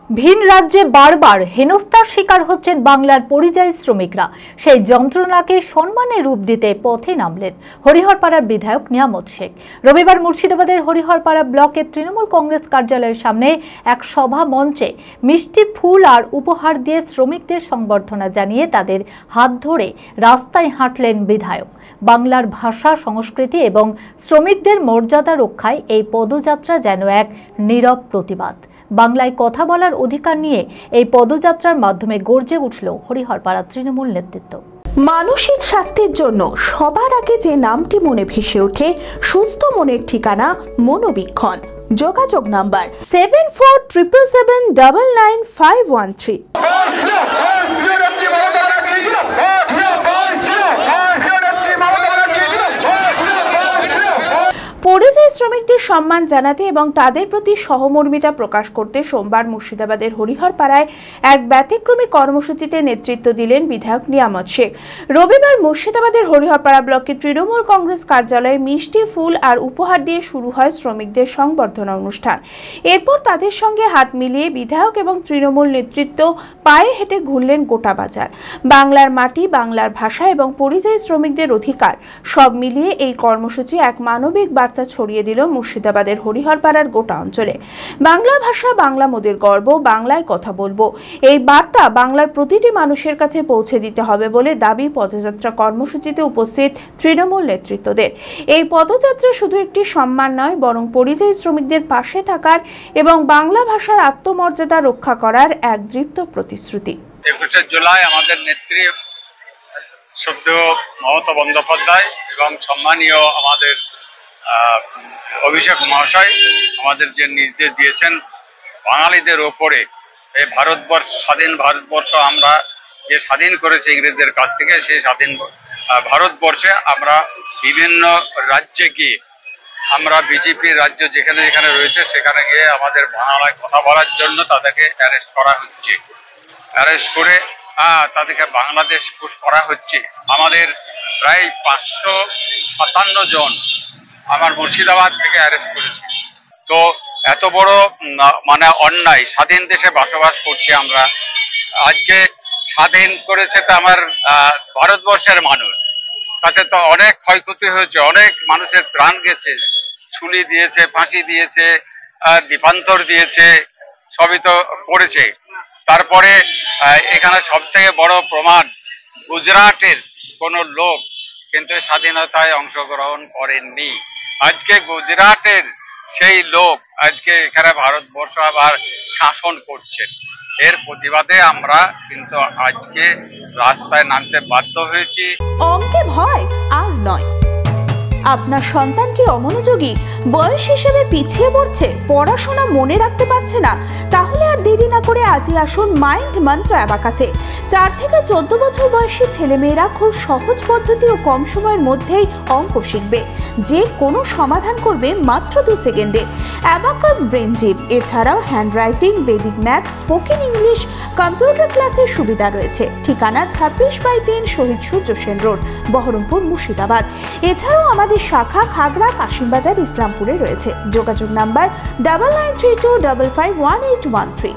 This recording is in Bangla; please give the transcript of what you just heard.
ভিন রাজ্যে বারবার হেনস্থার শিকার হচ্ছেন বাংলার পরিযায়ী শ্রমিকরা। সেই যন্ত্রণাকে সম্মানের রূপ দিতে পথে নামলেন হরিহরপাড়ার বিধায়ক নিয়ামত শেখ। রবিবার মুর্শিদাবাদের হরিহরপাড়া ব্লকের তৃণমূল কংগ্রেস কার্যালয়ের সামনে এক সভা মঞ্চে মিষ্টি ফুল আর উপহার দিয়ে শ্রমিকদের সংবর্ধনা জানিয়ে তাদের হাত ধরে রাস্তায় হাঁটলেন বিধায়ক। বাংলার ভাষা, সংস্কৃতি এবং শ্রমিকদের মর্যাদা রক্ষায় এই পদযাত্রা যেন এক নীরব প্রতিবাদ। বাংলায় কথা বলার অধিকার নিয়ে এই পদযাত্রার মাধ্যমে গর্জে উঠল হরিহরপাড়া তৃণমূল নেতৃত্ব। মানসিক স্বাস্থ্যের জন্য সবার আগে যে নামটি মনে ভেসে ওঠে, সুস্থ মনের ঠিকানা মনোবীক্ষণ। যোগাযোগ নাম্বার 7477799513। পরিযায়ী শ্রমিকদের সম্মান জানাতে এবং তাদের প্রতি সহমর্মিতা প্রকাশ করতে সোমবার মুর্শিদাবাদের হরিহরপাড়ায় এক ব্যতিক্রমী কর্মসূচিতে নেতৃত্ব দিলেন বিধায়ক নিয়ামত শেখ। রবিবার মুর্শিদাবাদের হরিহরপাড়া ব্লকের তৃণমূল কংগ্রেস কার্যালয়ে মিষ্টি ফুল আর উপহার দিয়ে শুরু হয় শ্রমিকদের সংবর্ধনা অনুষ্ঠান। এরপর তাদের সঙ্গে হাত মিলিয়ে বিধায়ক এবং তৃণমূল নেতৃত্ব পায়ে হেঁটে ঘুরলেন গোটা বাজার। বাংলার মাটি, বাংলার ভাষা এবং পরিযায়ী শ্রমিকদের অধিকার সব মিলিয়ে এই কর্মসূচি এক মানবিক বার্তা ছড়িয়ে দিল মুর্শিদাবাদের হরিহরপাড়ার গোটা অঞ্চলে। বাংলা ভাষা, বাংলা মোদের গর্ব, বাংলায় কথা বলবো, এই বার্তা বাংলার প্রতিটি মানুষের কাছে পৌঁছে দিতে হবে বলে দাবি পদযাত্রা কর্মসূচিতে উপস্থিত তৃণমূল নেতৃত্বদের। এই পদযাত্রা শুধু একটি সম্মান নয়, বরং পরিযায়ী শ্রমিকদের পাশে থাকার এবং বাংলা ভাষার আত্মমর্যাদা রক্ষা করার এক দৃপ্ত প্রতিশ্রুতি। 21শে জুলাই আমাদের নেত্রী শ্রদ্ধেয় মমতা বন্দ্যোপাধ্যায় এবং সম্মানীয় আমাদের অভিষেক মহাশয় আমাদের যে নির্দেশ দিয়েছেন বাঙালিদের ওপরে, এই ভারতবর্ষ, স্বাধীন ভারতবর্ষ আমরা যে স্বাধীন করেছে ইংরেজদের কাছ থেকে, সেই স্বাধীন ভারতবর্ষে আমরা বিভিন্ন রাজ্যে গিয়ে, আমরা বিজেপির রাজ্য যেখানে যেখানে রয়েছে সেখানে গিয়ে আমাদের বাংলায় কথা বলার জন্য তাদেরকে অ্যারেস্ট করা হচ্ছে। অ্যারেস্ট করে তাদেরকে বাংলাদেশ পুশ করা হচ্ছে। আমাদের প্রায় 557 জন আমার মুর্শিদাবাদ থেকে অ্যারেস্ট করেছে। তো এত বড় মানে অন্যায়, স্বাধীন দেশে বসবাস করছি আমরা, আজকে স্বাধীন করেছে তো আমার ভারতবর্ষের মানুষ, তাতে তো অনেক ক্ষয়ক্ষতি হয়েছে, অনেক মানুষের প্রাণ গেছে, ছুরি দিয়েছে, ফাঁসি দিয়েছে, দ্বীপান্তর দিয়েছে, সবই তো করেছে। তারপরে এখানে সবথেকে বড় প্রমাণ, গুজরাটের কোনো লোক কিন্তু স্বাধীনতায় অংশগ্রহণ করেননি। আজকে গুজরাটের সেই লোক আজকে এখানে ভারতবর্ষ আবার শাসন করছেন। এর প্রতিবাদে আমরা কিন্তু আজকে রাস্তায় নামতে বাধ্য হয়েছি। অঙ্কে ভয় আর নয়। আপনার সন্তান কি অমনোযোগী, বয়স হিসেবে পিছিয়ে পড়ছে, পড়াশোনা মনে রাখতে পারছে না? তাহলে আর দেরি না করে আজই আসুন মাইন্ড মন্ত্র অ্যাবাকাসে। 4 থেকে 14 বছর বয়সী ছেলেমেয়েরা খুব সহজ পদ্ধতি ও কম সময়ের মধ্যেই অঙ্ক শিখবে, যে কোনো সমাধান করবে মাত্র 2 সেকেন্ডে। অ্যাবাকাস ব্রেন জিপ, এছাড়াও handwriting, Vedic math, spoken English, computer ক্লাসের সুবিধা রয়েছে। ঠিকানা 26/3 শহীদ সূর্য সেন রোড, বহরমপুর, মুর্শিদাবাদ। এছাড়াও আমাদের শাখা খাগড়া, কাশিমবাজার, ইসলামপুরে রয়েছে। যোগাযোগ নাম্বার 9932551813।